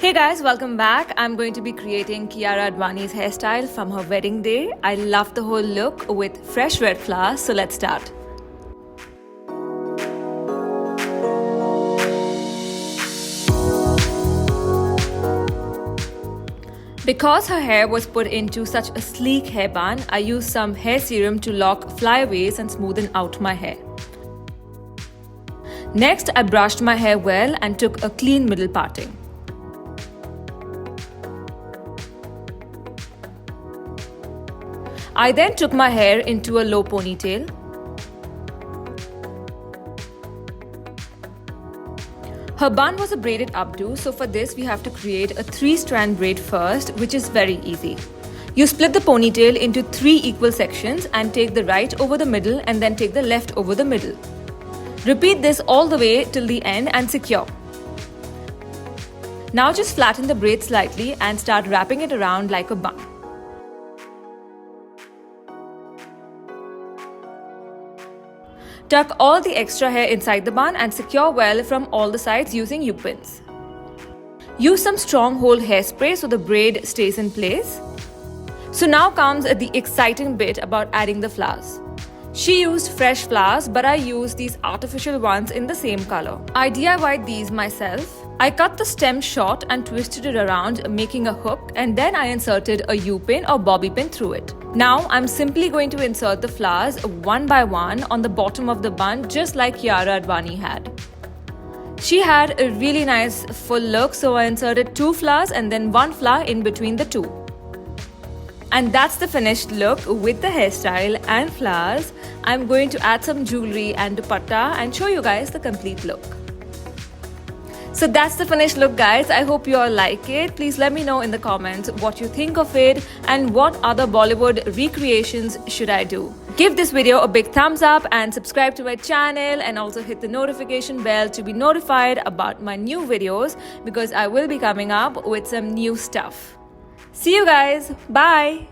Hey guys, welcome back. I'm going to be creating Kiara Advani's hairstyle from her wedding day. I love the whole look with fresh red flowers, so let's start. Because her hair was put into such a sleek hairband, I used some hair serum to lock flyaways and smoothen out my hair. Next, I brushed my hair well and took a clean middle parting. I then took my hair into a low ponytail. Her bun was a braided updo, so for this we have to create a 3-strand braid first, which is very easy. You split the ponytail into 3 equal sections and take the right over the middle and then take the left over the middle. Repeat this all the way till the end and secure. Now just flatten the braid slightly and start wrapping it around like a bun. Tuck all the extra hair inside the bun and secure well from all the sides using U-pins. Use some strong hold hairspray so the braid stays in place. So now comes the exciting bit about adding the flowers. She used fresh flowers, but I used these artificial ones in the same color. I DIY'd these myself. I cut the stem short and twisted it around, making a hook, and then I inserted a U-pin or bobby pin through it. Now I'm simply going to insert the flowers one by one on the bottom of the bun, just like Kiara Advani had. She had a really nice full look, so I inserted 2 flowers and then 1 flower in between the 2. And that's the finished look with the hairstyle and flowers. I'm going to add some jewelry and dupatta and show you guys the complete look. So that's the finished look, guys. I hope you all like it. Please let me know in the comments what you think of it and what other Bollywood recreations should I do. Give this video a big thumbs up and subscribe to my channel, and also hit the notification bell to be notified about my new videos, because I will be coming up with some new stuff. See you guys. Bye.